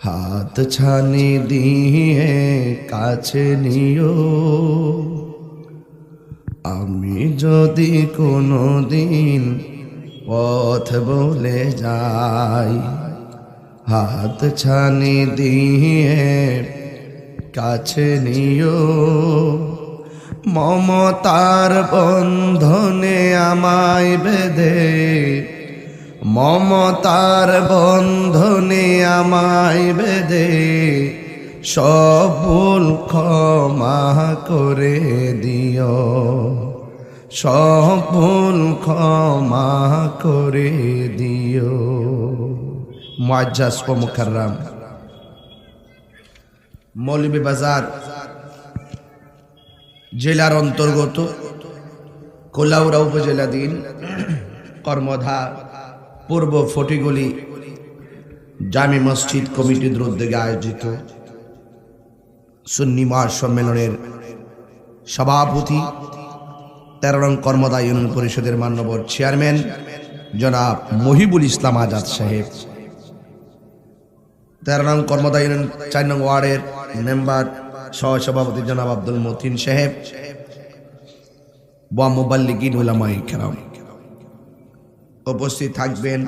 হাত ছানি দিয়ে কাছে নিও, আমি যদি কোনো দিন পথ বলে যাই। হাত ছানি দিয়ে কাছে নিও, মমতার বন্ধনে আমায় বেঁধে, মমতার বন্ধনে আমায় বেঁধে সব ভুল ক্ষমা করে দিও, সব ভুল ক্ষমা করে দিও। মুআজ্জাজ ও মুকাররম মৌলভীবাজার জেলার অন্তর্গত কোলাউড়া উপজেলাধীন কর্মধা পূর্ব ফটিগলি জামি মসজিদ কমিটির উদ্যোগে আয়োজিত সুন্নি মহাসম্মেলনের সভাপতি 13 নং কর্মদা ইউনিয়ন পরিষদের মাননীয় চেয়ারম্যান জনাব মহিবুল ইসলাম আজাদ সাহেব, 13 নং কর্মদা ইউনিয়ন 4 নং ওয়ার্ডের মেম্বার সহসভাপতি জনাব আব্দুল মতিন সাহেব, ওয়া মুবাল্লিগিন উলামায়ে কেরাম। উপস্থিত থাকবেন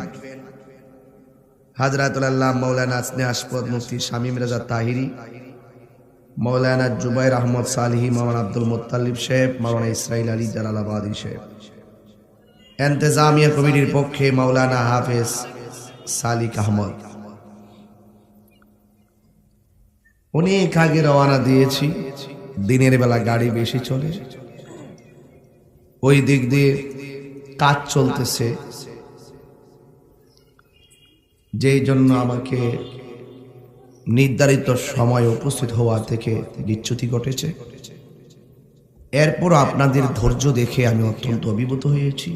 হযরতুল আল্লাহ মাওলানা আসনে আশফাক মুফতি শামীম রাজা তাহিরি, মাওলানা জুবাইর আহমদ সালিহি, মাওলানা আব্দুল মুত্তালিব সাহেব, মাওলানা ইসরাইল আলী জালালাবাদী সাহেব। ইন্তেজামিয়া কমিটির পক্ষে মাওলানা হাফেজ সালিক আহমদ। অনেক আগে রওনা দিয়েছি, দিনের বেলা গাড়ি বেশি চলে, ওই দিক দিয়ে কাজ চলতেছে, যেই জন্য আমাকে নির্ধারিত সময় উপস্থিত হওয়া থেকে বিচ্যুতি ঘটেছে। এরপর আপনাদের ধৈর্য দেখে আমি অত্যন্ত অভিভূত হয়েছি।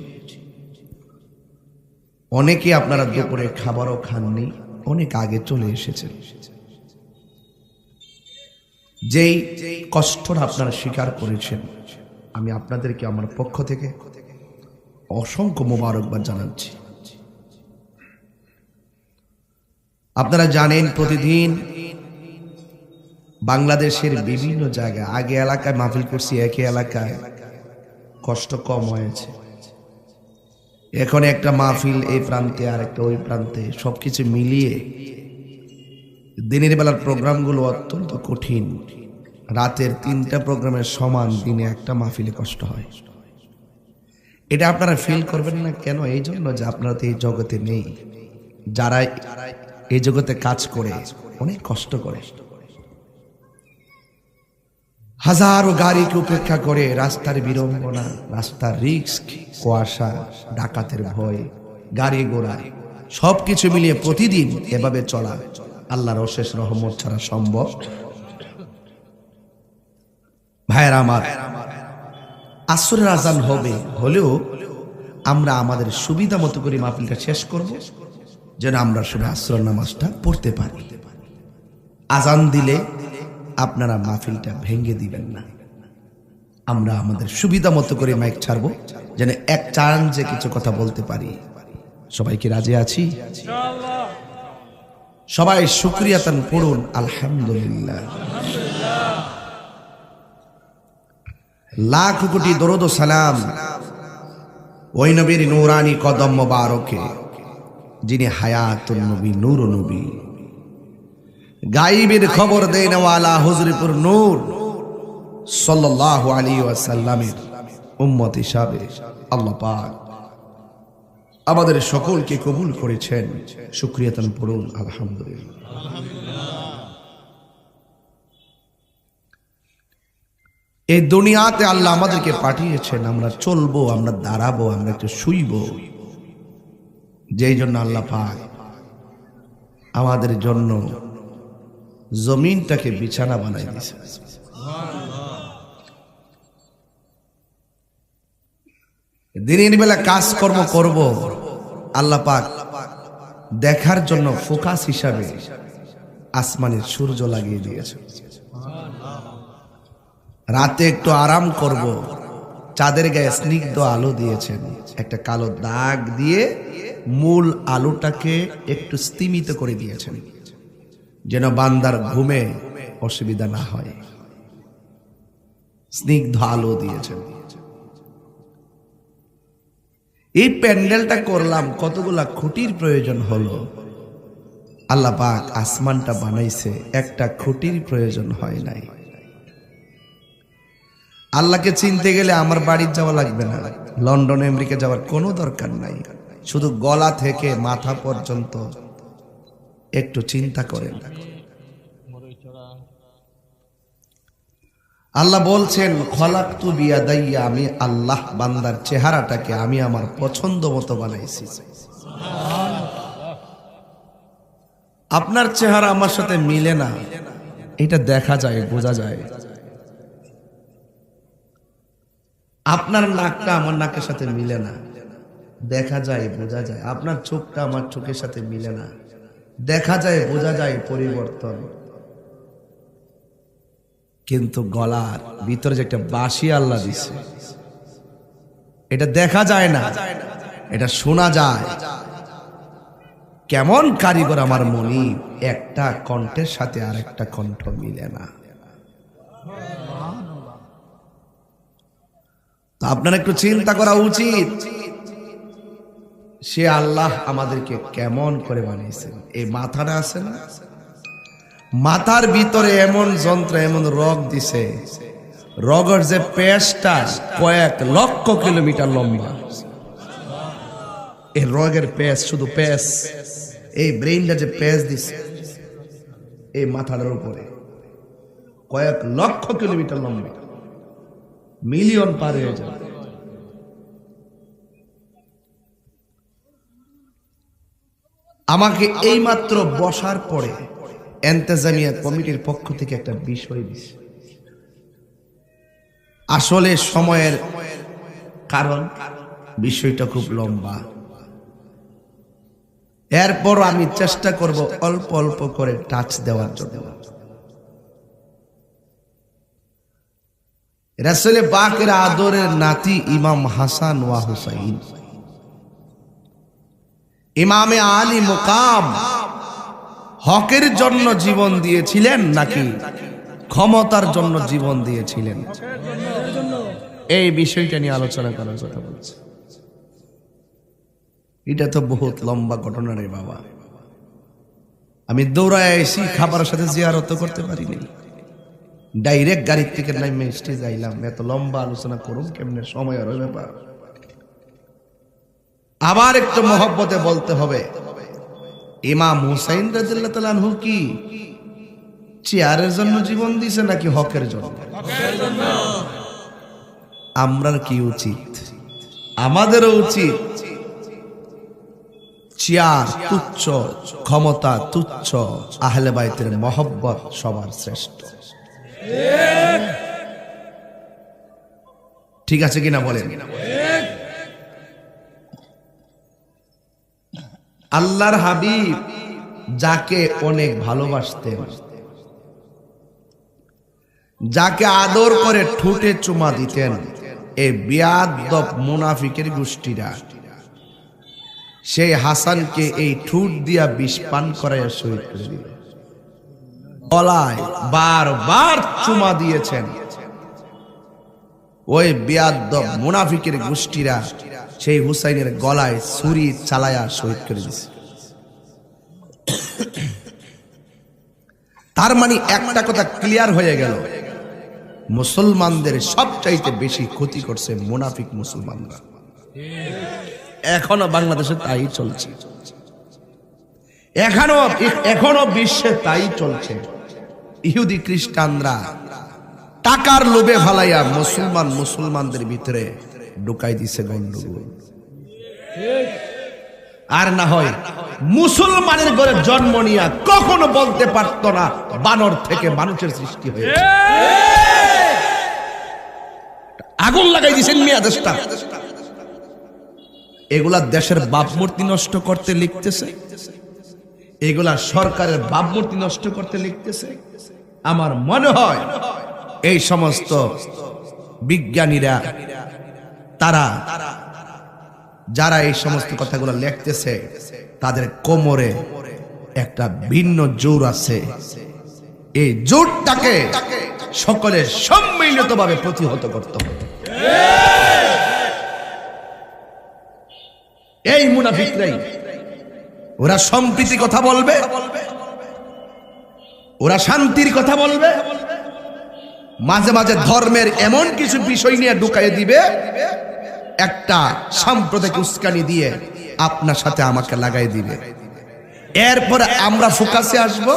অনেকে আপনারা দুপুরে খাবারও খাননি, অনেক আগে চলে এসেছেন। যেই কষ্টটা আপনারা স্বীকার করেছেন, আমি আপনাদেরকে আমার পক্ষ থেকে অসংখ্য মোবারকবাদ জানাচ্ছি। আপনারা জানেন প্রতিদিন বাংলাদেশের বিভিন্ন জায়গায়, আগে এলাকায় মাহফিল করছি, একই এলাকায় কষ্ট কম হয়েছে। এখন একটা মাহফিল এই প্রান্তে আর একটা ওই প্রান্তে, সবকিছু মিলিয়ে দিনের বেলার প্রোগ্রামগুলো অত্যন্ত কঠিন। রাতের 3টা প্রোগ্রামের সমান দিনে একটা মাহফিলে কষ্ট হয়। এটা আপনারা ফিল করবেন না কেন? এই জন্য যে আপনারা তো এই জগতে নেই। যারা এই জগতে কাজ করে অনেক কষ্ট করে, হাজারো গাড়িকে উপেক্ষা করে, রাস্তার বিড়ম্বনা, রাস্তার রিস্ক, কুয়াশা, ডাকাতের ভয়, গাড়ি ঘোড়া সবকিছু মিলিয়ে প্রতিদিন এভাবে চলা আল্লাহর অশেষ রহমত ছাড়া সম্ভব। ভাইয়েরা আমার, আসরের আজান হবে, হলেও আমরা আমাদের সুবিধা মতো করে মাহফিলটা শেষ করব, যেন আমরা শুধু আসরের নামাজটা পড়তে পারি। আজান দিলে আপনারা মাহফিলটা ভেঙে দিবেন না। আমরা আমাদের সুবিধা মতো করে মাইক ছাড়বো, যেন এক চান যে কিছু কথা বলতে পারি। সবাই কি রাজি আছি? সবাই শুকরিয়াতান পড়ুন আলহামদুলিল্লাহ। লাখ কোটি দরুদ ও সালাম ওই নবীর নূরানি কদম মোবারকে, যিনি হায়াতুন নবী, নূর নবী, গায়েবের খবর দেন ওয়ালা হুজুরপুর নূর সাল্লাল্লাহু আলাইহি ওয়াসাল্লামের উম্মত হিসাবে আল্লাহ পাক আমাদের সকলকে কবুল করেছেন। শুকরিয়াতান পড়ুন আলহামদুলিল্লাহ। এই দুনিয়াতে আল্লাহ আমাদেরকে পাঠিয়েছেন, আমরা চলবো, আমরা দাঁড়াবো, আমরা একটু শুইব, যেই জন্য আল্লাহ পাক আমাদের জন্য জমিনটাকে বিছানা বানাই দিয়েছে। দিনের বেলা কাজকর্ম করব, আল্লাহ পাক দেখার জন্য ফোকাস হিসাবে আসমানের সূর্য লাগিয়ে দিয়েছে। রাতে একটু আরাম করব, চাঁদের গায়ে স্নিগ্ধ আলো দিয়েছেন, একটা কালো দাগ দিয়ে মূল আলোটাকে একটু স্তিমিত করে দিয়েছেন। যেন বান্দার ঘুমে অসুবিধা না হয়। স্নিগ্ধ আলো দিয়েছেন। এই প্যান্ডেলটা করলাম, কতগুলা খুঁটির প্রয়োজন হলো। আল্লাহ পাক আসমানটা বানাইছে, একটা খুঁটির প্রয়োজন হয় নাই। আল্লাহকে চিনতে গেলে আমার বাড়ি যাওয়া লাগবে না, লন্ডন আমেরিকা যাওয়ার কোনো দরকার নাই। শুধু গলা থেকে মাথা পর্যন্ত একটু চিন্তা করেন। আল্লাহ বলছেন খলাকতু বিয়াদাইয়া, আমি আল্লাহ বান্দার চেহারাটাকে আমি আমার পছন্দ মতো বানাইছি। আপনার চেহারা আমার সাথে মিলে না, এটা দেখা যায়, বোঝা যায়। আপনার নাকটা আমার নাকের সাথে মিলে না, দেখা যায়, বোঝা যায়। আপনার চোখটা আমার চোখের সাথে মিলে না, দেখা যায়, বোঝা যায় পরিবর্তন। কিন্তু গলার ভিতরে যে একটা বাঁশি আল্লাহ দিছে, এটা দেখা যায় না, এটা শোনা যায়। কেমন কারিগর আমার মনি, একটা কণ্ঠের সাথে আর একটা কণ্ঠ মিলে না। আপনার একটু চিন্তা করা উচিত, সে আল্লাহ আমাদেরকে কেমন করে বানিয়েছেন। এই মাথাটা আছে না, মাথার ভিতরে এমন যন্ত্র, এমন রগ দিছে, রগের যে পেশটা কয়েক লক্ষ কিলোমিটার লম্বা। এই রগের পেশ, শুধু পেশ, এই ব্রেইনটা যে পেশ দিছে এই মাথাটার উপরে, কয়েক লক্ষ কিলোমিটার লম্বা, মিলিয়ন পার হয়ে যাবে। আমাকে এই মাত্র বসার পরে এন্তেজামিয়া কমিটির পক্ষ থেকে একটা বিষয় দিছে। আসলে সময়ের কারণ বিষয়টা খুব লম্বা, এরপর আমি চেষ্টা করব অল্প অল্প করে টাচ দেওয়ার জন্য। রাসূল পাকের আদরের নাতি ইমাম হাসান ওয়া হুসাইন, ইমামে আলী মুকাম হকের জন্য জীবন দিয়েছিলেন নাকি ক্ষমতার জন্য জীবন দিয়েছিলেন? এই বিষয়টা নিয়ে আলোচনা করার কথা বলছি। এটা তো বহুত লম্বা ঘটনা রে বাবা। আমি দৌড়ায় এসি, খাবারের সাথে জিয়ারত করতে পারিনি, ডাইরেক্ট গাড়ির থেকে নামে স্টেজ আইলাম। এত লম্বা আলোচনা করুন কেমনে, সময় আর ব্যাপার। আবার একটু মহব্বতে বলতে হবে, ইমাম হুসাইন রাদিয়াল্লাহু তাআলা আনহু কি চেয়ারের জন্য জীবন দিয়েছে নাকি হকের জন্য? আমরা কি উচিত? আমাদেরও উচিত চেয়ার তুচ্ছ, ক্ষমতা তুচ্ছ, আহলে বাইতের মহব্বত সবার শ্রেষ্ঠ। ঠিক আছে কিনা বলেন? আল্লাহর হাবিব যাকে অনেক ভালোবাসতেন, যাকে আদর করে ঠোঁটে চুমা দিতেন, এই বিয়াদব মুনাফিকের গোষ্ঠীরা সেই হাসানকে এই ঠোঁট দিয়া বিষ পান করাইয়া শহীদ করে দিল। গলায় বারবার চুমা দিয়েছেন। ওই বিয়াদব মুনাফিকের গোষ্ঠীরা সেই হুসাইনের গলায় ছুরি চালায়া শহীদ করে দিয়েছে। তার মানে একটা কথা ক্লিয়ার হয়ে গেল, মুসলমানদের সবচাইতে বেশি ক্ষতি করছে মুনাফিক মুসলমানরা। এখনো বাংলাদেশে তাই চলছে, এখনো বিশ্বে তাই চলছে। ইহুদি খ্রিস্টানরা টাকার লোভে ভালাইয়া মুসলমানদের ভিতরে ঢুকাই দিছে গন্ডগোল। আর না হয় মুসলমানের ঘরে জন্ম নিয়া কখনো বলতে পারতো না বানর থেকে মানুষের সৃষ্টি হয়েছে। আগুন লাগাই দিছেন মিয়া দেশটা। এগুলা দেশের ভাবমূর্তি নষ্ট করতে লিখতেছে, এগুলা সরকারের ভাবমূর্তি নষ্ট করতে লিখতেছে। আমার মনে হয় এই সমস্ত বিজ্ঞানীরা, তারা যারা এই সমস্ত কথাগুলো লিখতেছে, তাদের কোমরে একটা ভিন্ন জোর আছে, এই জোরটাকে সকলের সম্মিলিতভাবে প্রতিহত করতে হবে। এই মুনাফিকরাই, ওরা সম্প্রীতি কথা বলবে, ওরা শান্তির কথা বলবে, মাঝে মাঝে ধর্মের এমন কিছু বিষয় নিয়ে ঢুকাইয়ে দিবে, একটা সাম্প্রদায়িক উস্কানি দিয়ে আপনার সাথে আমাকে লাগাই দিবে। এরপরে আমরা ফোকাসে আসব,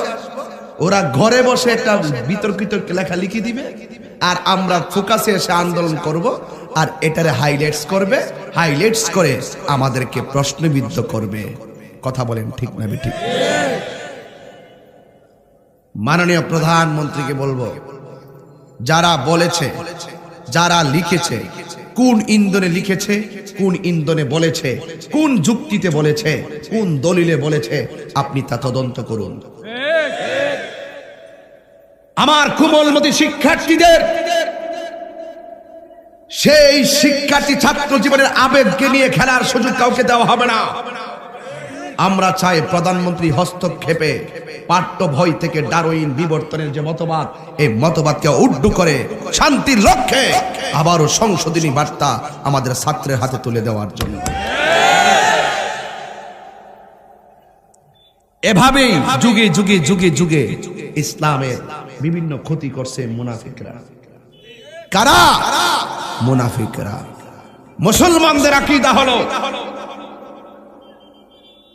ওরা ঘরে বসে একটা বিতর্কিত লেখা লিখে দিবে, আর আমরা ফোকাসে এসে আন্দোলন করব, আর এটারে হাইলাইটস করবে, হাইলাইটস করে আমাদেরকে প্রশ্নবিদ্ধ করবে। কথা বলেন ঠিক না বেঠিক? মাননীয় প্রধানমন্ত্রীকে বলবো, যারা বলেছে, যারা লিখেছে, কোন ইন্ধনে লিখেছে, কোন ইন্ধনে বলেছে, কোন যুক্তিতে বলেছে, কোন দলিলে বলেছে, আপনি তা তদন্ত করুন। আমার কোমলমতি শিক্ষার্থীদের, সেই শিক্ষার্থী ছাত্র জীবনের আবেগকে নিয়ে খেলার সুযোগ কাউকে দেওয়া হবে না। আমরা চাই প্রধানমন্ত্রী হস্তক্ষেপে পাঠ্য বই থেকে ডারউইন বিবর্তনের যে মতবাদ, এই মতবাদকে উড্ডু করে শান্তির লক্ষ্যে আবারও সংশোধনী বার্তা আমাদের ছাত্রের হাতে তুলে দেওয়ার জন্য। এভাবেই যুগে যুগে যুগে যুগে ইসলামের বিভিন্ন ক্ষতি করছে মুনাফিকরা। কারা? মুনাফিকরা। মুসলমানদের আকীদা হলো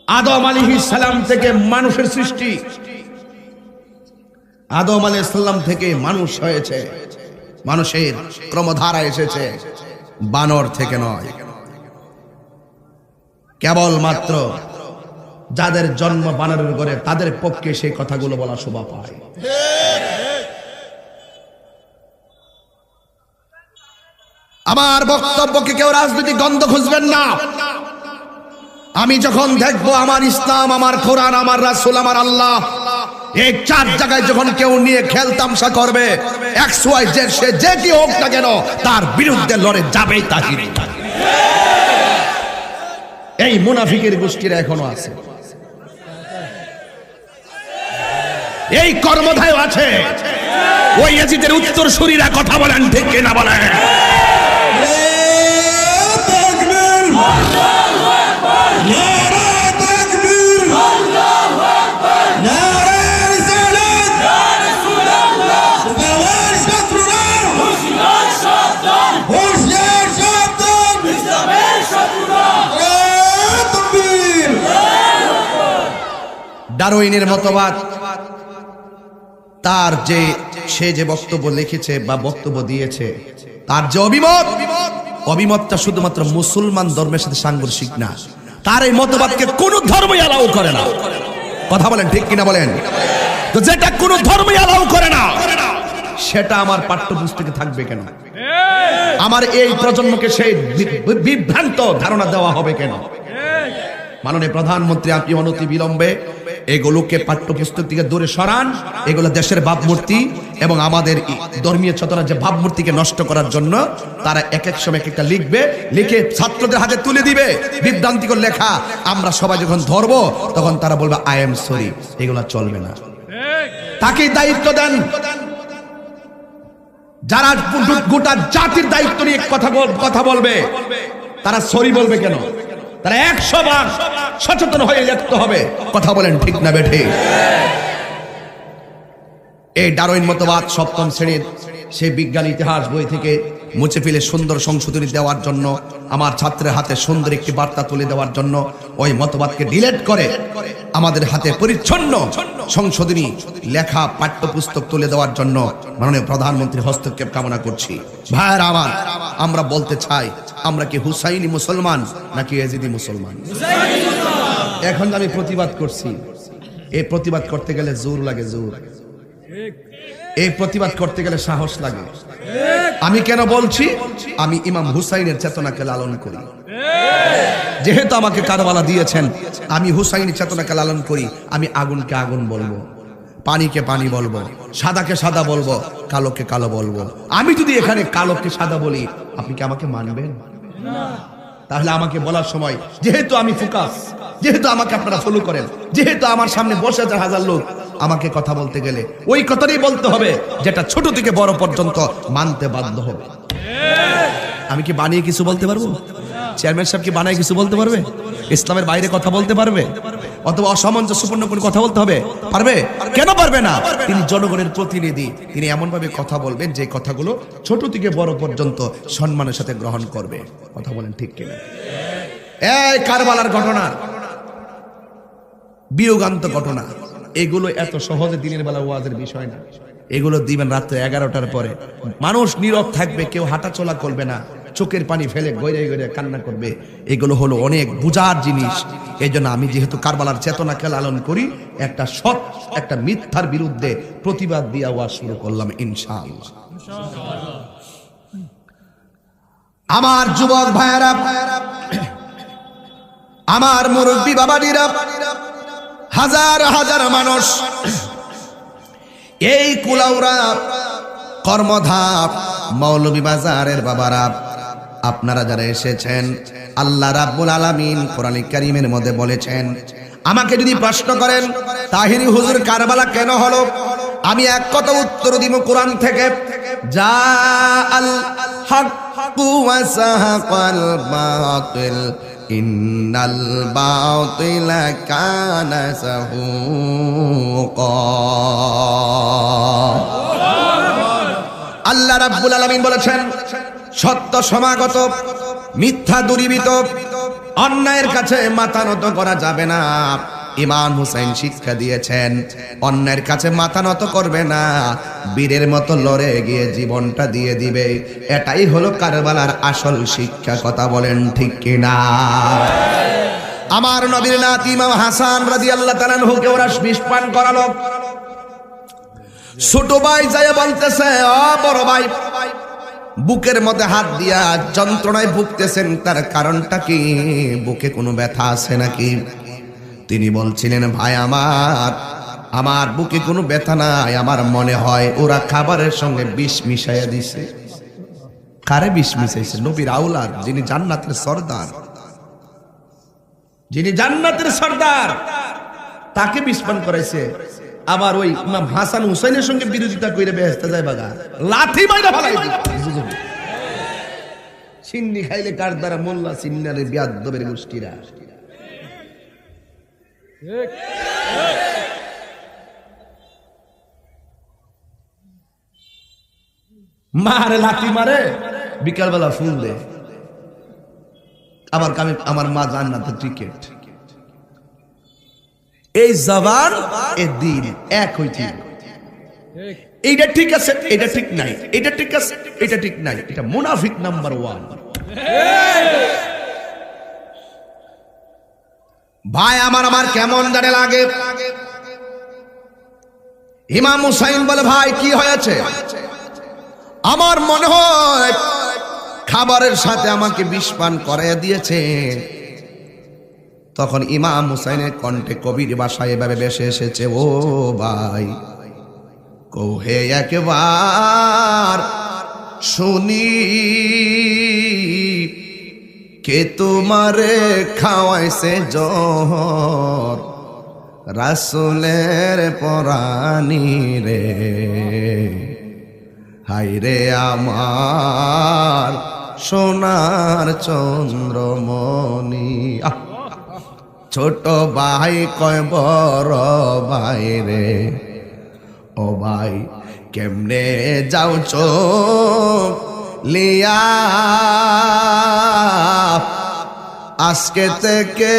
আদম আলাইহিস সালাম থেকে মানুষের সৃষ্টি, আদম আলাইহিস সালাম থেকে মানুষ হয়েছে, মানুষের ক্রমধারা এসেছে, বানর থেকে নয়। কেবলমাত্র যাদের জন্ম বানরের ঘরে, তাদের পক্ষে সেই কথাগুলো বলা শোভা পায়। আমার বক্তব্যকে কেউ রাজনৈতিক গন্ধ খুঁজবেন না। আমি যখন দেখবো আমার ইসলাম, আমার কোরআন, আমার রাসূল, আমার আল্লাহ, এই চার জায়গায় যখন কেউ নিয়ে খেলতামশা করবে, XYZ সে যে কি হোক না কেন, তার বিরুদ্ধে লড়ে যাবেই তাহির। এই মুনাফিকের গোষ্ঠীরা এখনো আছে, এই কর্মধায় আছে। ওই ইয়াজিদের উত্তরসূরিরা কথা বলেন ঠিক কিনা বলেন? ডারউইনের মতবাদ, তার যে সে যে বক্তব্য লিখেছে বা বক্তব্য দিয়েছে, তার যে অভিমতটা শুধুমাত্র মুসলমান ধর্মের সাথে সাংঘর্ষিক না। তার এই মতবাদকে কোন ধর্মই অ্যালাউ করে না। কথা বলেন ঠিক কিনা বলেন? তো যেটা কোন ধর্মই অ্যালাউ করে না, সেটা আমার পাঠ্যপুস্তকে থাকবে কেন? আমার এই প্রজন্মকে সেই বিভ্রান্ত ধারণা দেওয়া হবে কেন? মাননীয় প্রধানমন্ত্রী, আপনি অনতি বিলম্বে এগুলোকে পাঠ্যপুস্তক থেকে দূরে সরান। এগুলো দেশের ভাবমূর্তি এবং আমাদের ধর্মীয় চেতনার যে ভাবমূর্তিকে নষ্ট করার জন্য তারা এক এক সময় একটা লিখবে, লিখে ছাত্রদের হাতে তুলে দিবে বিভ্রান্তিকর লেখা। আমরা সবাই যখন ধরবো তখন তারা বলবে আই এম সরি। এগুলো চলবে না। তাকে দায়িত্ব দেন। যারা গোটা জাতির দায়িত্ব নিয়ে কথা বলবে, তারা সরি বলবে কেন? তারা 100 বার সচেতন হয়ে লিখতে হবে। কথা বলেন ঠিক না বেঠিক? এই ডারউইন মতবাদ সপ্তম শ্রেণীর সেই বিজ্ঞান ইতিহাস বই থেকে মুছে ফেলে সুন্দর সংশোধনী দেওয়ার জন্য, আমার ছাত্রের হাতে সুন্দর একটি বার্তা তুলে দেওয়ার জন্য, ওই মতবাদকে ডিলিট করে আমাদের হাতে পরিচ্ছন্ন সংশোধনী লেখা পাঠ্যপুস্তক তুলে দেওয়ার জন্য মাননীয় প্রধানমন্ত্রীর হস্তক্ষেপ কামনা করছি। ভাইয়েরা আমার, আমরা বলতে চাই, আমরা কি হুসাইনি মুসলমান নাকি ইয়াজিদি মুসলমান? এখন আমি প্রতিবাদ করছি, এই প্রতিবাদ করতে গেলে জোর লাগে, জোর। এই প্রতিবাদ করতে গেলে সাহস লাগে। আমি কেন বলছি? আমি ইমাম হুসাইনের চেতনাকে লালন করি। যেহেতু আমাকে কারবালা দিয়েছেন, আমি হুসাইনি চেতনাকে লালন করি। আমি আগুনকে আগুন বলবো, পানিকে পানি বলবো, সাদাকে সাদা বলবো, কালোকে কালো বলবো। আমি যদি এখানে কালোকে সাদা বলি, আপনি কি আমাকে মানবেন? তাহলে আমাকে বলার সময় যেহেতু আমি ফোকাস, যেহেতু আমাকে আপনারা ফলো করেন, যেহেতু আমার সামনে বসে আছে হাজার লোক, আমাকে কথা বলতে গেলে ওই কথাটাই বলতে হবে যেটা ছোট থেকে বড় পর্যন্ত মানতে বাধ্য হবে। আমি কি বানিয়ে কিছু বলতে পারবো? চেয়ারম্যান সাহেব কি বানিয়ে কিছু বলতে পারবে? ইসলামের বাইরে কথা বলতে পারবে? অথবা অসামঞ্জস্যপূর্ণ কোনো কথা বলতে হবে? পারবে? কেন পারবে না? তিনি জনগণের প্রতিনিধি, তিনি এমন ভাবে কথা বলবেন যে কথাগুলো ছোট থেকে বড় পর্যন্ত সম্মানের সাথে গ্রহণ করবে। কথা বলেন ঠিক কিনা? এই কারবালার ঘটনা, বিয়োগান্ত ঘটনা, এগুলো এত সহজে দিনের বেলা ওয়াজের বিষয় না। এগুলো দিবেন রাত্রে 11টার পরে, মানুষ নীরব থাকবে, কেউ হাঁটাচলা করবে না, চোখের পানি ফেলে গড়ে গড়ে কান্না করবে। এগুলো হলো অনেক বুঝার জিনিস। এই জন্য আমি যেহেতু কারবালার চেতনাকে লালন করি, একটা সৎ একটা মিথ্যার বিরুদ্ধে প্রতিবাদ দিয়ে ওয়াজ শুরু করলাম ইনশাআল্লাহ। আমার যুবক ভাইয়েরা, আমার মুরব্বী বাবাজিরা, হাজার হাজার মানুষ এই কুলাউড়া, কর্মধাপ, মৌলভীবাজারের বাবারা, আপনারা যারা এসেছেন, আল্লাহ রাব্বুল আলামিন কোরআনে কারীমের মধ্যে বলেছেন, আমাকে যদি প্রশ্ন করেন তাহিরি হুজুর কারবালা কেন হলো, আমি এক কথা উত্তর দিব কোরআন থেকে, যা আল হাক্কু ওয়া সাহাকাল বাতিল ইন্নাল বাতিলা কানা সাহুকা। আল্লাহ রাব্বুল আলামিন বলেছেন, সত্য সমাগত, মিথ্যা দূরীভূত, অন্যায়ের কাছে মাথা নত করা যাবে না। ইমাম হুসাইন শিক্ষা দিয়েছেন, অন্যায়ের কাছে মাথা নত করবে না, বীরের মতো লড়ে গিয়ে জীবনটা দিয়ে দিবে। এটাই হলো কারবালার আসল শিক্ষা। কথা বলেন ঠিক কিনা? আমার নবীর নাতি ইমাম হাসান রাদিয়াল্লাহু তাআলা আনহুকে ওরা বিষ পান করালো। ছোট ভাই যায় বলতেছে, ও বড় ভাই, বুকের মধ্যে হাত দিয়া যন্ত্রণায় ভুগতেছেন, তার কারণটা কি? বুকে কোনো ব্যথা আছে নাকি? তিনি বলছিলেন, ভাই আমার বুকে কোনো ব্যথা নাই, আমার মনে হয় ওরা খাবারের সঙ্গে বিষ মিশাইয়া দিছে। কারে বিষ মিশাইছে? নবীর আওলাদ, যিনি জান্নাতের সর্দার, যিনি জান্নাতের সর্দার, তাকে বিষ পান করাইছে। আবার ওই ইমাম হাসান হুসাইনের সঙ্গে বিরোধিতা কইরে বেহেশতে যায় বাগা, লাথি মাইরা ফেলাই দিবে। সিন্নি খাইলে কার দ্বারা মোল্লা সিন্নারে বিয়াদ্দবের গোষ্ঠীরা। মারে লাথি মারে, বিকালবেলা ফুল দে। আমার মা জান্নাতের টিকেট। এই জবান এ দিন এক হইতে, এইটা ঠিক আছে, এটা ঠিক নাই, এটা ঠিক আছে, এটা ঠিক নাই, এটা মুনাফিক নাম্বার 1। ভাই আমার কেমন জানে লাগে। ইমাম হুসাইন বলে, ভাই কি হয়েছে? আমার মনে হয় খাবারের সাথে আমাকে বিষ পান করাইয়া দিয়েছে। তখন ইমাম হুসাইনের কণ্ঠে কবির ভাষায় এভাবে ভেসে এসেছে, ও ভাই, কোহে একবার শুনি, কে তোমারে খাওয়াইছে জহর, রাসূলের পরানি রে, হায় রে আমার সোনার চন্দ্রমণি। ছোট ভাই কয় বড় ভাই রে, ও ভাই কেমনে যাও চোখ লিয়া, আজকে থেকে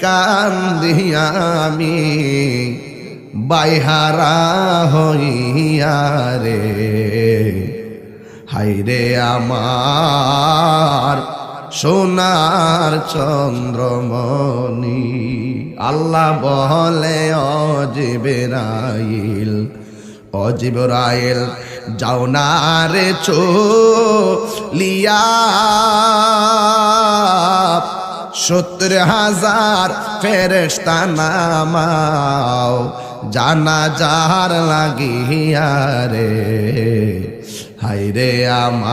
কান্দিয়া আমি বাইহারা হইয়া রে, হায় রে আমার সোনার চন্দ্রমণি। আল্লাহ বলে, ও জিবরাইল যাও না রে চলিয়া, 70,000 ফেরেশতা নামাও জানাজার লাগিয়া রে, হায় রে আমার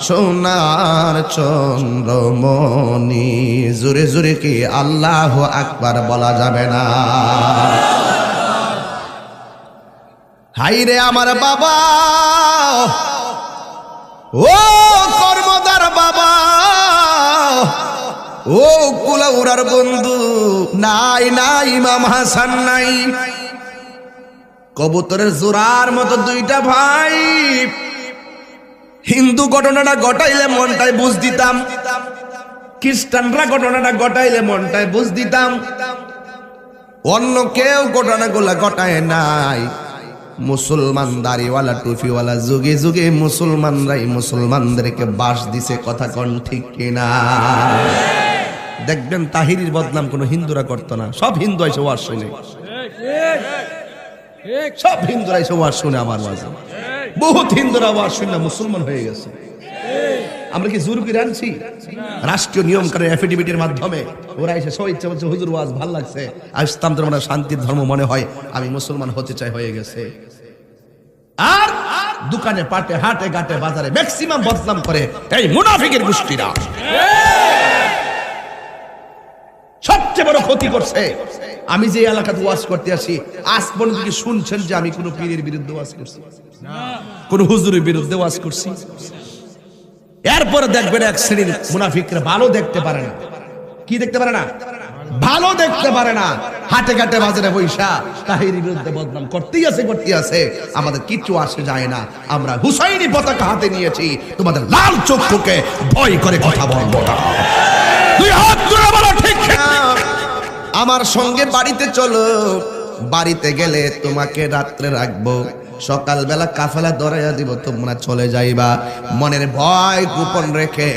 সোনার চন্দ্রমণি। জোরে জোরে কি আল্লাহু আকবার বলা যাবে না? হাইরে আমার বাবা, ও কর্মদার বাবা, ও কুলাউড়ার বন্ধু, নাই নাই ইমাম হাসান নাই। কবুতরের জোড়ার মতো দুইটা ভাই। হিন্দু ঘটনাটা ঘটাইলে মনটায় বুঝ দিতাম, খ্রিস্টানরা ঘটনাটা ঘটাইলে মনটায় বুঝ দিতাম, অন্য কেউ ঘটনাগুলা ঘটায় নাই। মুসলমান দাড়িওয়ালা টুপিওয়ালা যুগে যুগে মুসলমানরাই মুসলমানদেরকে বাস দিছে। কথা কোন ঠিক কিনা? দেখবেন তাহিরির বদনাম কোন হিন্দুরা করতো না, সব হিন্দু এসে ওয়াজ শুনে, সব হিন্দুরা এসে ওয়াজ শুনে আমার ওয়াজে। বহুত হিন্দুরা ওয়াজ শুনে মুসলমান হয়ে গেছে। আমরা কি জোর করে আনছি? রাষ্ট্রীয় নিয়ম করে এফিডেভিটের মাধ্যমে ওরা এসে সব ইচ্ছা বলছে হুজুর ওয়াজ ভাল লাগছে, ইসলাম ধর্ম শান্তির ধর্ম মনে হয়, আমি মুসলমান হতে চাই, হয়ে গেছে। আর দোকানে পাটে হাটে ঘাটে বাজারে ম্যাক্সিমাম বদনাম করে এই মুনাফিকের গোষ্ঠীরা। সবচেয়ে বড় ক্ষতি করছে। আমি যে এলাকাতে ওয়াজ করতে আসি, আজ পর্যন্ত কি শুনছেন যে আমি কোন পীরের বিরুদ্ধে ওয়াজ করছি, কোন হুজুরের বিরুদ্ধে ওয়াজ করছি? এরপরে দেখবেন এক শ্রেণীর মুনাফিকরা ভালো দেখতে পারে না। কি দেখতে পারে না? ভালো দেখতে পারে না। হাটে ঘাটে বাজারে বৈশা তাহিরির বিরুদ্ধে বদনাম করতেই আছে। আমাদের কিচ্ছু আসে যায় না। আমরা হুসাইনি পতাকা হাতে নিয়েছি, তোমাদের লাল চক্ষুকে ভয় করে কথা বলবো না। দুই হাত তুলে বলো ঠিক না? আমার সঙ্গে বাড়িতে চলো, বাড়িতে গেলে তোমাকে রাত্রে রাখবো, সকালবেলা কাফেলা ধরাইয়া দিব, তোমরা চলে যাইবা। মনের ভয় গোপন রেখে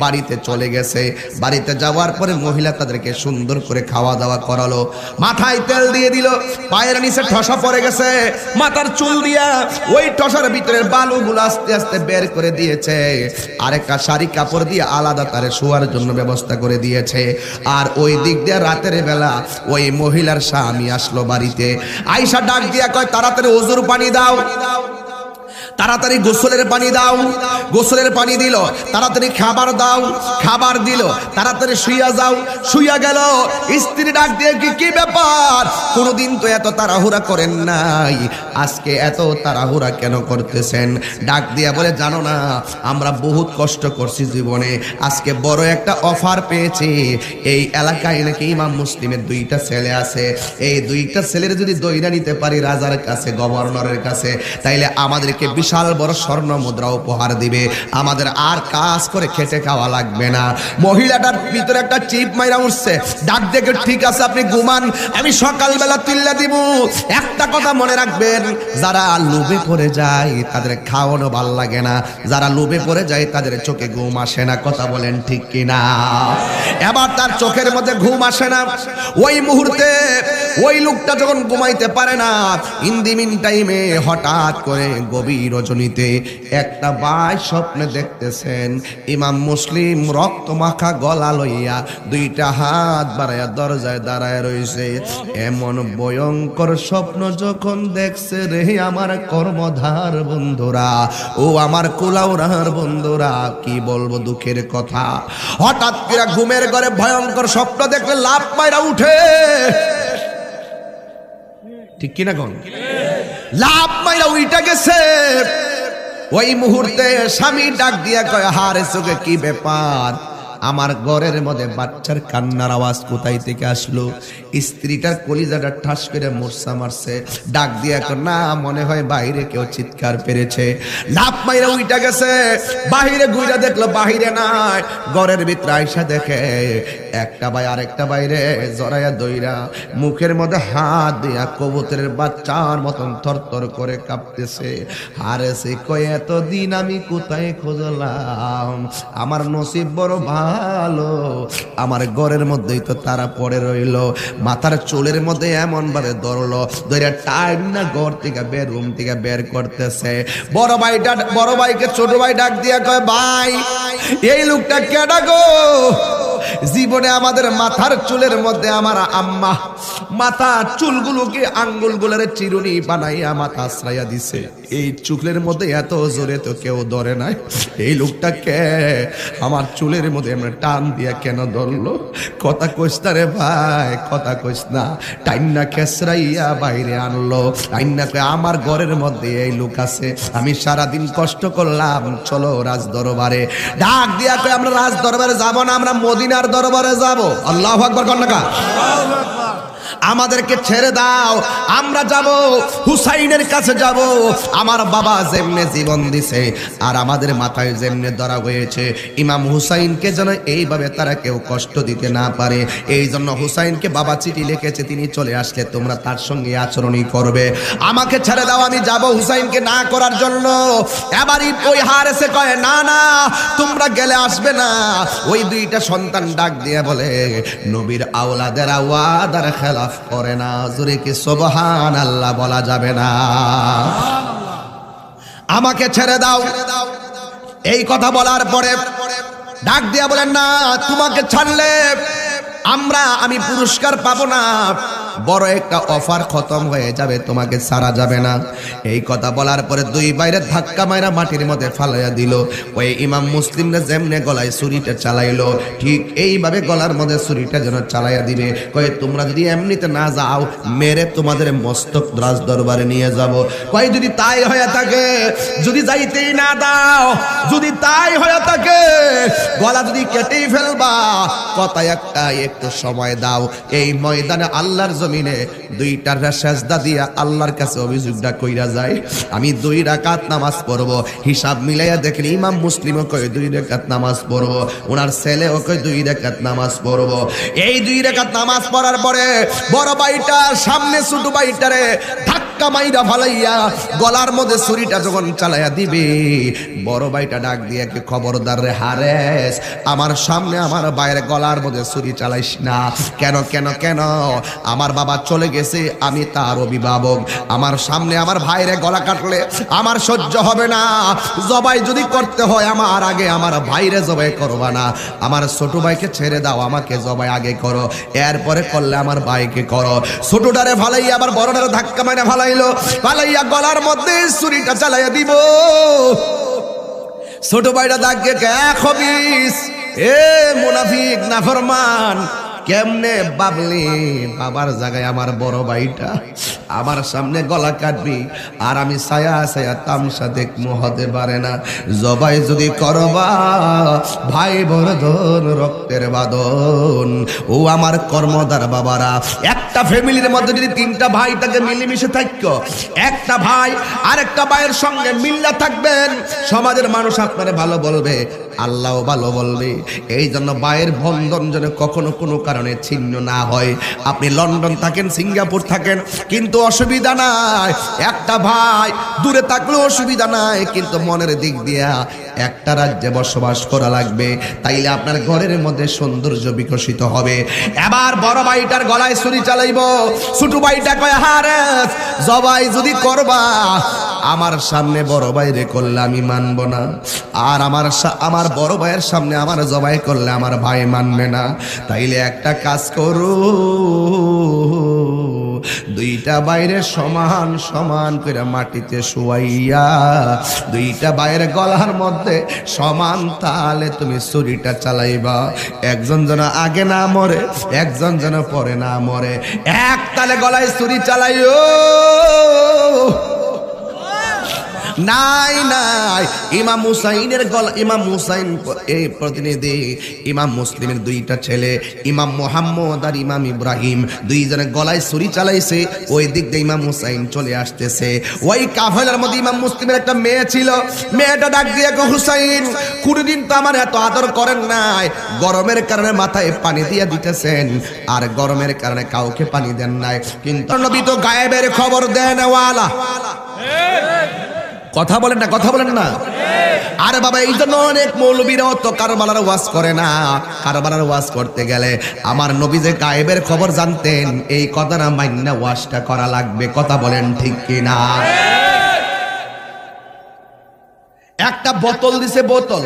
বাড়িতে চলে গেছে। বাড়িতে যাওয়ার পরে মহিলা তাদেরকে সুন্দর করে খাওয়া দাওয়া করালো, মাথায় তেল দিয়ে দিল, পায়ের নিচে ঠসা পড়ে গেছে, মাথার চুল দিয়া ওই ঠসার ভিতরের বালুগুলো আস্তে আস্তে বের করে দিয়েছে। আরেকটা শাড়ি কাপড় দিয়ে আলাদা তারে শোয়ার জন্য ব্যবস্থা করে দিয়েছে। আর ওই দিক দিয়ে রাতের বেলা ওই মহিলার স্বামী আসলো বাড়িতে। আয়েশা ডাক দিয়া কয়, তাড়াতাড়ি ওযুর পানি দাও, তাড়াতাড়ি গোসলের পানি দাও। গোসলের পানি দিল। তাড়াতাড়ি খাবার দাও, খাবার দিল। তাড়াতাড়ি শুইয়া যাও, শুইয়া গেল। স্ত্রী ডাক দিয়ে কি ব্যাপার, কোনদিন তো এত তাড়াহুড়া করেন নাই, আজকে এত তাড়াহুড়া কেন করতেছেন? ডাক দিয়া বলে, জানো না আমরা বহুত কষ্ট করছি জীবনে, আজকে বড় একটা অফার পেয়েছি। এই এলাকায় নাকি ইমাম মুসলিমের দুইটা ছেলে আছে, এই দুইটা ছেলের যদি দইরা নিতে পারি রাজার কাছে, গভর্নরের কাছে, তাইলে আমাদেরকে বিশাল বড় স্বর্ণ মুদ্রা উপহার দিবে, আমাদের আর কাজ করে খেটে খাওয়া লাগবে না। মহিলাটার ভিতরে একটা চিপ মাইরা উঠছে। ডাক দেখে, ঠিক আছে আপনি ঘুমান, আমি সকালবেলা তুল্লা দিব। একটা কথা মনে রাখবেন, যারা লোভে পড়ে যায় তাদের খাওয়ানো ভাল লাগে না, যারা লোভে পড়ে যায় তাদের চোখে ঘুম আসে না। কথা বলেন ঠিক কিনা? এবার তার চোখের মধ্যে ঘুম আসে না। ওই মুহূর্তে ওই লোকটা যখন ঘুমাইতে পারে না, ইন দি মিন টাইমে হঠাৎ করে গভীর রজনীতে একটা ভাই স্বপ্নে দেখতেছেন ইমাম মুসলিম রক্ত মাখা গলা লইয়া দুইটা হাত বাড়াইয়া দরজায় দাঁড়ায় রইছে। এমন ভয়ঙ্কর স্বপ্ন যখন দেখছে রে আমার কর্মধার বন্ধুরা, ও আমার কুলাউড়ার বন্ধুরা, কি বলবো দুঃখের কথা। হঠাৎ করে ঘুমের ঘরে ভয়ঙ্কর স্বপ্ন দেখলে লাফ মাইরা উঠে, ঠিক কিনা কোন? লাভ মাইরা উইটা গেছে। ওই মুহূর্তে স্বামী ডাক দিয়া কয়, হারে চোখে কি ব্যাপার, আমার ঘরের মধ্যে বাচ্চার কান্নার আওয়াজ কোথায় থেকে আসলো? স্ত্রীটার কলিজাটা ঠাস করে মোরসা মারছে। ডাক দিয়া কয়, না মনে হয় বাইরে কেউ চিৎকার পেরেছে। লাভ মাইরা উইটা গেছে, বাহিরে ঘুরে দেখলো বাহিরে নাই, ঘরের ভিতরে আইসা দেখে একটা ভাই আরেকটা বাইরে জড়াইয়া দইরা মুখের মধ্যে হাত দিয়া কবুতরের বাচ্চার মতন থরথর করে কাঁপতেছে। আরে সে কয়, এতদিন আমি কোথায় খুঁজলাম, আমার নসিব বড় ভালো, আমার ঘরের মধ্যেই তো তারা পড়ে রইল। মাথার চুলের মধ্যে এমন ভাবে ধরলো, ধরে টাইম না ঘর থেকে বের, রুম থেকে বের করতেছে। বড় ভাইকে ছোট ভাই ডাক দিয়া কয়, ভাই এই লোকটা কেডা গো, জীবনে আমাদের মাথার চুলের মধ্যে আমার আম্মা মাথা চুলগুলোকে আঙ্গুলগুলোর চিরুনি বানাইয়া মাথা আশ্রয়া দিছে। এই চুলের মধ্যে এত জোরে তো কেউ ধরে নাই। এই লোকটাকে আমার চুলের মধ্যে এমন টান দিয়া কেন ধরলো? কথা কইস না রে ভাই, কথা কইস না। টাইনা খেসরাইয়া বাইরে আনলো। টাইনা কই আমার ঘরের মধ্যে এই লোক আছে, আমি সারাদিন কষ্ট করলাম, চলো রাজ দরবারে। ডাক দিয়া কই আমরা রাজ দরবারে যাব না, আমরা মদিনার দরবারে যাব। আল্লাহু আকবার কন্যা, আমাদেরকে ছেড়ে দাও, আমরা যাব হুসাইনের কাছে যাব। আমার বাবা যেমনে জীবন দিছে আর আমাদের মাথায় যেমনে ধরা হয়েছে, ইমাম হুসাইনকে যেন এইভাবে তারা কেউ কষ্ট দিতে না পারে, এই জন্য হুসাইনকে বাবা চিঠি লিখেছে, তিনি চলে আসলে তোমরা তার সঙ্গে আচরণই করবে। আমাকে ছেড়ে দাও, আমি যাব হুসাইনকে না করার জন্য। এবারই ওই হারেসে কয় না না, তোমরা গেলে আসবে না। ওই দুইটা সন্তান ডাক দিয়ে বলে নবীর আওলাদের ওয়াদার খেলাফ করে না, জোরে কি সুবহানাল্লাহ বলা যাবে না? আমাকে ছেড়ে দাও। এই কথা বলার পরে ডাক দিয়া বলেন না, তোমাকে ছাড়লে আমি পুরস্কার পাবো না, বড় একটা অফার খতম হয়ে যাবে, তোমাকে ছাড়া যাবে না। এই কথা বলার পরে দুই বাইরে ধাক্কা মাইরা মাটির মধ্যে ফালাইয়া দিল। ওই ইমাম মুসলিমরা যেমনে গলায় ছুরিটা চালাইলো, ঠিক এইভাবে গলার মধ্যে ছুরিটা যেন চালাইয়া দিবে। কয়ে তোমরা যদি এমনিতে না যাও, মেরে তোমাদের মস্তক রাজ দরবারে নিয়ে যাব। কয়ে যদি তাই হয়ে থাকে, যদি যাইতেই না দাও, যদি তাই হয়ে থাকে, গলা যদি কেটেই ফেলবা, কথা একটা, একটু সময় দাও। এই ময়দানে আল্লাহর জমিনে দুইটা সাজদা দিয়া আল্লাহর কাছে অভিযোগটা কইরা যায়, আমি 2 রাকাত নামাজ পড়ব। হিসাব মিলাইয়া দেখেন ইমাম মুসলিমও কয় 2 রাকাত নামাজ পড়ব, ওনার ছেলেও কয় 2 রাকাত নামাজ পড়ব। এই 2 রাকাত নামাজ পড়ার পরে বড় ভাইটার সামনে ছোট ভাইটারে ধাক্কা মাইরা ফালাইয়া গলার মধ্যে ছুরিটা যখন চালাইয়া দিবে, বড় ভাইটা ডাক দিয়ে কি খবরদার রে হারেস, আমার সামনে আমার ভাইয়ের গলার মধ্যে ছুরি চালাইস না। কেন কেন কেন? আমার বাবা চলে গেছে, আমি তার অভিভাবক, আমার সামনে আমার ভাইরে গলা কাটলে আমার সহ্য হবে না। জবাই যদি করতে হয় আমার আগে আমার ভাইরে জবাই করবা না, আমার ছোট ভাইকে ছেড়ে দাও, আমাকে জবাই আগে করো, এরপরে করলে আমার ভাইকে করো। ছোটটারে ফালাইয়া আবার বড়টারে ধাক্কা মাইরা ফালাইলো, ফালাইয়া গলার মধ্যে ছুরিটা চালাইয়া দিব। ছোট ভাইটা দাগকে খবিস, এ মুনাফিক নাফরমান, কেমনে বাবলি বাবার জায়গায় আমার বড় ভাইটা আমার সামনে গলা কাটবি, আর আমি ছায়া ছায়া তামসা দেখমু, হতে পারে না। জবাই যদি করবা ভাই বর্ধন রক্তের বাঁধন, ও আমার কর্মদার বাবারা, একটা ফ্যামিলির মধ্যে যদি 3টা ভাই তাকে মিলেমিশে থাকতো, একটা ভাই আরেকটা ভাইয়ের সঙ্গে মিল্লা থাকবেন, সমাজের মানুষ আপনারে ভালো বলবে, আল্লাহও ভালো বলবে। এই জন্য ভাইয়ের বন্ধন যেন কখনো কোনো কারণে ছিন্ন না হয়। আপনি লন্ডন থাকেন, সিঙ্গাপুর থাকেন, কিন্তু অসুবিধা নাই, একটা ভাই দূরে থাকলেও অসুবিধা নাই, কিন্তু মনের দিক দিয়া একটা রাজ্যে বসবাস করা লাগবে, তাইলে আপনার ঘরের মধ্যে সৌন্দর্য বিকশিত হবে। এবার বড় ভাইটার গলায় ছুরি চালাইব, ছোট ভাইটা কয় হারেস জবাই যদি করবা আমার সামনে বড় ভাইরে করলে আমি মানব না, আর আমার বড় ভাইয়ের সামনে আমার জবাই করলে আমার ভাই মানবে না। তাইলে একটা কাজ করো, 2টা বাইরে সমান সমান করে মাটিতে শুয়াইয়া 2টা বাইরে গলার মধ্যে সমান তালে তুমি ছুরিটা চালাইবা। একজন যেন আগে না মরে, একজন যেন পরে না মরে, এক তালে গলায় ছুরি চালাইও। নাই নাই, ইমাম হুসাইনের গলা, ইমাম হুসাইন এই প্রতিনিধি ইমাম মুসলিমের 2টা ছেলে, ইমাম মুহাম্মদ আর ইমাম ইব্রাহিম, 2জনের গলায় ছুরি চালাইছে। ওই দিক দিয়ে ইমাম হুসাইন চলে আসতেছে। ওই কাফেলার মধ্যে ইমাম মুসলিমের একটা মেয়ে ছিল, মেয়েটা ডাক দিয়ে হুসাইন, কোনদিন তো আমার এত আদর করেন নাই, গরমের কারণে মাথায় পানি দিয়ে দিতেছেন, আর গরমের কারণে কাউকে পানি দেন নাই, কিন্তু নবী তো গায়েবের খবর দেন ওয়ালা। কথা বলেন না, কথা বলেন না। আরে বাবা, এই জন্য অনেক মৌলবীরাও তো কারবালার ওয়াজ করে না। কারবালার ওয়াজ করতে গেলে আমার নবী যে গায়েবের খবর জানতেন, এই কথাটা মাইন্না ওয়াজটা করা লাগবে। কথা বলেন ঠিক কিনা? একটা বোতল দিছে, বোতল,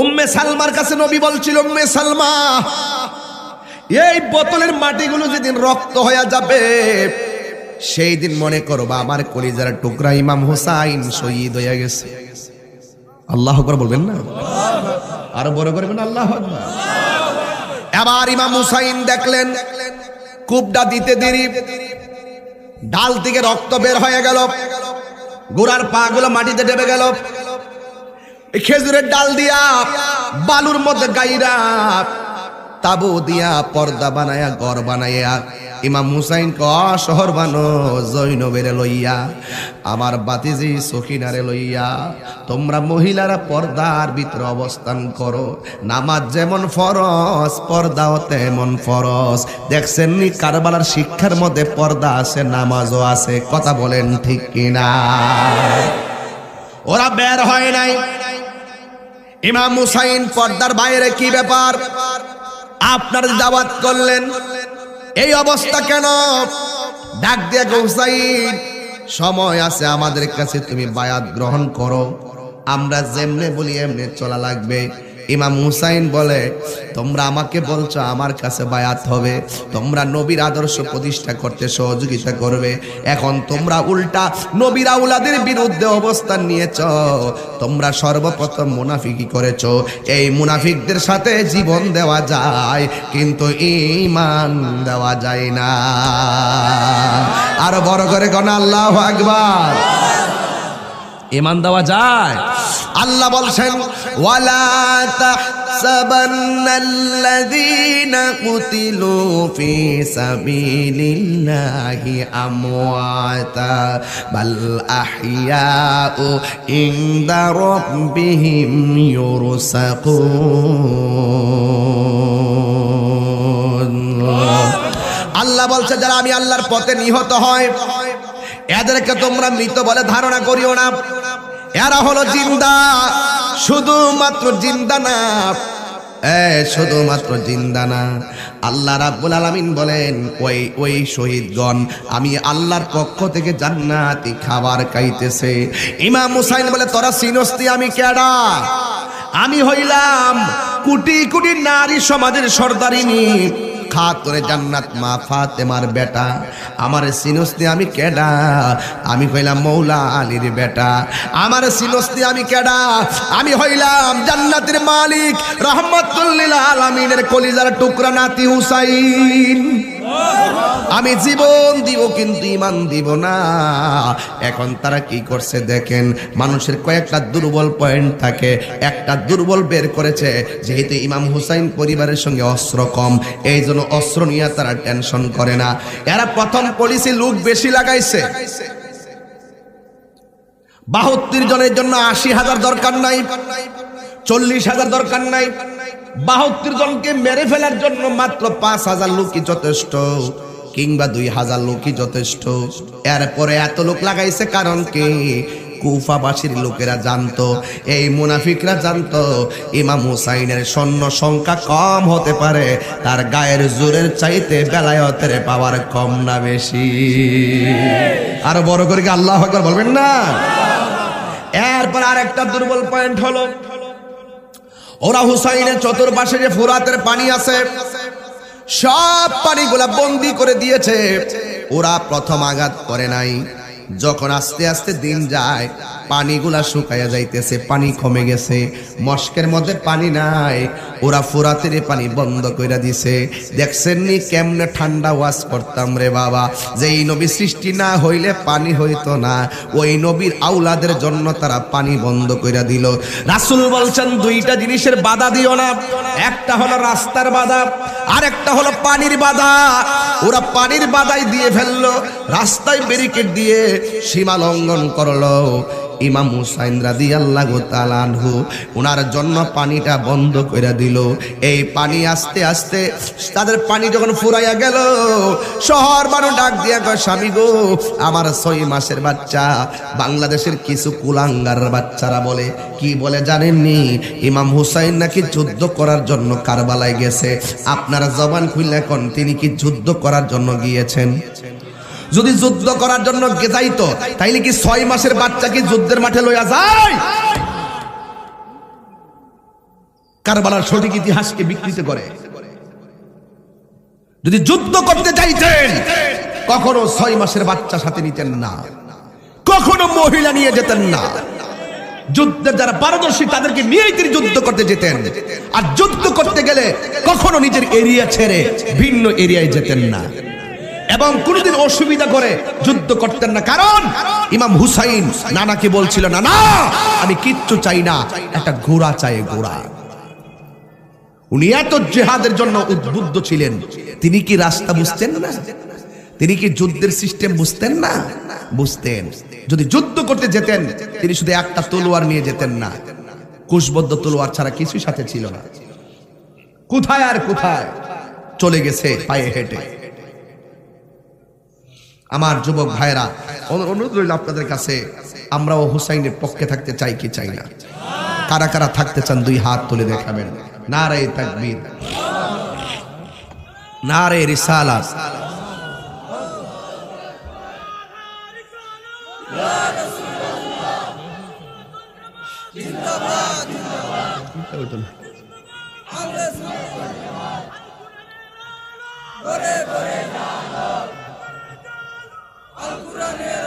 উম্মে সালমার কাছে নবী বলছিল, উম্মে সালমা, এই বোতলের মাটিগুলো যেদিন রক্ত হয়ে যাবে সেই দিন মনে করবা আমার কলিজার টুকরা ইমাম হুসাইন শহীদ হয়ে গেছে। আল্লাহু আকবার বলবেন না? আরো বড় করবেন আল্লাহু আকবার। এবার ইমাম হুসাইন দেখলেন কূপটা দিতে দেরি, ডাল থেকে রক্ত বের হয়ে গেল, গোড়ার পা গুলো মাটিতে ডেবে গেল। খেজুরের ডাল দিয়া বালুর মধ্যে গাইরা তাবু দিয়া পর্দা বানায়া ঘর বানাইয়া ইমাম হুসাইন ক শহর বানো জৈনবের লইয়া, আমার বাতিজি সখিনারে লইয়া তোমরা মহিলারা পর্দার ভিতরে অবস্থান করো। নামাজ যেমন ফরজ পর্দাও তেমন ফরজ। দেখছেন নি কারবালার শিক্ষার মধ্যে পর্দা আছে, নামাজও আছে। কথা বলেন ঠিক কিনা? ওরা বের হয় নাই। ইমাম হুসাইন পর্দার বাইরে, কি ব্যাপার? আপনার দাওয়াত করলেন, এই অবস্থা কেন? ডাক দিয়ে হুসাইন, সময় আছে আমাদের কাছে, তুমি বায়াত গ্রহণ করো, আমরা যেমনে বলি এমনে চলা লাগবে। ইমাম হুসাইন বলে, তোমরা আমাকে বলছো আমার কাছে বায়াত হবে, তোমরা নবীর আদর্শ প্রতিষ্ঠা করতে সহযোগিতা করবে, এখন তোমরা উল্টা নবীর আওলাদের বিরুদ্ধে অবস্থান নিয়েছ। তোমরা সর্বপ্রথম মুনাফিকি করেছ। এই মুনাফিকদের সাথে জীবন দেওয়া যায় কিন্তু ঈমান দেওয়া যায় না। আরো বড় করে কোন আল্লাহু আকবার। ঈমান দেওয়া যায়। আল্লাহ বলছেন, ওয়ালা তাহসাবান্নাল্লাযীনা কুতিলু ফি সাবিলিল্লাহি আমওয়াতা বাল আহইয়াউ ইনদা রাব্বিহিম ইউরসাকুন। আল্লাহ বলছে, যারা আমি আল্লাহর পথে নিহত হয় এদেরকে তোমরা মৃত বলে ধারণা করিও না। এরা হলো জিন্দা, শুধুমাত্র জিন্দা না, শুধুমাত্র জিন্দা না। আল্লাহ রাব্বুল আলামিন বলেন, ওই শহীদগণ আমি আল্লাহর পক্ষ থেকে জান্নাতি খাবার খাইতেছে। ইমাম হুসাইন বলে, তোরা চিনস্তি আমি কেডা? আমি হইলাম কোটি কোটি নারী সমাজের সর্দারিনী, খাতুনে জান্নাত মা ফাতেমার বেটা। আমার সিনস্তি আমি কেডা? আমি কইলাম মৌলা আলীর বেটা। আমার সিনস্তি আমি কেডা? আমি হইলাম জান্নাতের মালিক রহমাতুল লিল আলামিনের কলিজার টুকরা নাতি হুসাইন। আমি জীবন দিব কিন্তু ঈমান দিব না। এখন তারা কি করছে দেখেন, মানুষের কয়েকটা দুর্বল পয়েন্ট থাকে, একটা দুর্বল বের করেছে। যেহেতু ইমাম হুসাইন পরিবারের সঙ্গে অস্ত্র কম, এই জন্য অস্ত্র নিয়ে তারা টেনশন করে না। এরা প্রথম পলিসি লোক বেশি লাগাইছে। 72 জনের জন্য 80,000 দরকার নাই, 40,000 দরকার নাই। 72 জনকে মেরে ফেলার জন্য মাত্র 5,000 লোকই যথেষ্ট, কিংবা 2,000 লোকই যথেষ্ট। এরপরে এত লোক লাগাইছে কারণ কি? কুফাবাসীর লোকেরা জানতো, এই মুনাফিকরা জানতো ইমাম হুসাইনের সৈন্য সংখ্যা কম হতে পারে, তার গায়ের জোরের চাইতে বেলায়েতের পাওয়ার কম না বেশি। আরো বড় করে কি আল্লাহু আকবার বলবেন না? এরপর আরেকটা দুর্বল পয়েন্ট হলো, ওরা হুসাইনের চতুর্পাশে যে ফুরাতের পানি আছে সব পানিগুলা বন্দি করে দিয়েছে। ওরা প্রথম আঘাত করে নাই। যখন আস্তে আস্তে দিন যায় পানিগুলা শুকায়া যাইতেছে, পানি কমে গেছে, মস্কের মধ্যে পানি নাই, ওরা ফুরাতের পানি বন্ধ করে দিছে। দেখছেন নি কেমনে ঠান্ডা ওয়াজ করতাম রে বাবা, যে এই নবী সৃষ্টি না হইলে পানি হইতো না, ওই নবীর আওলাদের জন্য তারা পানি বন্ধ করে দিল। রাসূল বলছেন, দুইটা জিনিসের বাধা দিও না, একটা হলো রাস্তার বাধা, আর একটা হলো পানির বাধা। ওরা পানির বাধাই দিয়ে ফেললো, রাস্তায় ব্যারিকেড দিয়ে সীমা লঙ্ঘন করলো। ইমাম হুসাইন রাদিয়াল্লাহু তাআলা আনহু ওনার জন্য পানিটা বন্ধ করে দিল। এই পানি আস্তে আস্তে তাদের পানি যখন ফুরাইয়া গেল, শহর মানুষ ডাক দিয়া কয়, স্বামী গো, আমার 6 মাসের বাচ্চা। বাংলাদেশের কিছু কুলাঙ্গার বাচ্চারা বলে, কি বলে জানেননি? ইমাম হুসাইন নাকি যুদ্ধ করার জন্য কারবালায় গেছে। আপনারা জবান খুলে কোন, তিনি কি যুদ্ধ করার জন্য গিয়েছেন? যদি যুদ্ধ করার জন্য যাইতো তাইলে কি 6 মাসের বাচ্চা কি যুদ্ধের মাঠে লইয়া যায়? কারবালার সঠিক ইতিহাসকে বিকৃত করে। যদি যুদ্ধ করতে চাইতেন কখনো 6 মাসের বাচ্চা সাথে নিতেন না, কখনো মহিলা নিয়ে যেতেন না। যুদ্ধে যারা পারদর্শী তাদেরকে নিয়েই তিনি যুদ্ধ করতে যেতেন। আর যুদ্ধ করতে গেলে কখনো নিজের এরিয়া ছেড়ে ভিন্ন এরিয়ায় যেতেন না, এবং কোনদিন অসুবিধা করে যুদ্ধ করতেন না। কারণ ইমাম হুসাইন নানাকে বলছিল, না না আমি কিচ্ছু চাই না, একটা ঘোড়া চাই, ঘোড়া। উনি এত জিহাদের জন্য উদ্বুদ্ধ ছিলেন। তিনি কি রাস্তা বুঝতেন না? তিনি কি যুদ্ধের সিস্টেম বুঝতেন না? বুঝতেন। যদি যুদ্ধ করতে যেতেন তিনি শুধু একটা তলোয়ার নিয়ে যেতেন না, কুশবদ্ধ তলোয়ার ছাড়া কিছুই সাথে ছিল না। কোথায় আর কোথায় চলে গেছে পায়ে হেঁটে। আমার যুবক ভাইরা, অনুরোধ রইল আপনাদের কাছে, আমরাও হুসাইনের পক্ষে থাকতে চাই কি চাই না? কারা কারা থাকতে চান 2 হাত তুলে দেখাবেন। নারে তাকবীর, নারে রিসালাত। আল কোরআনের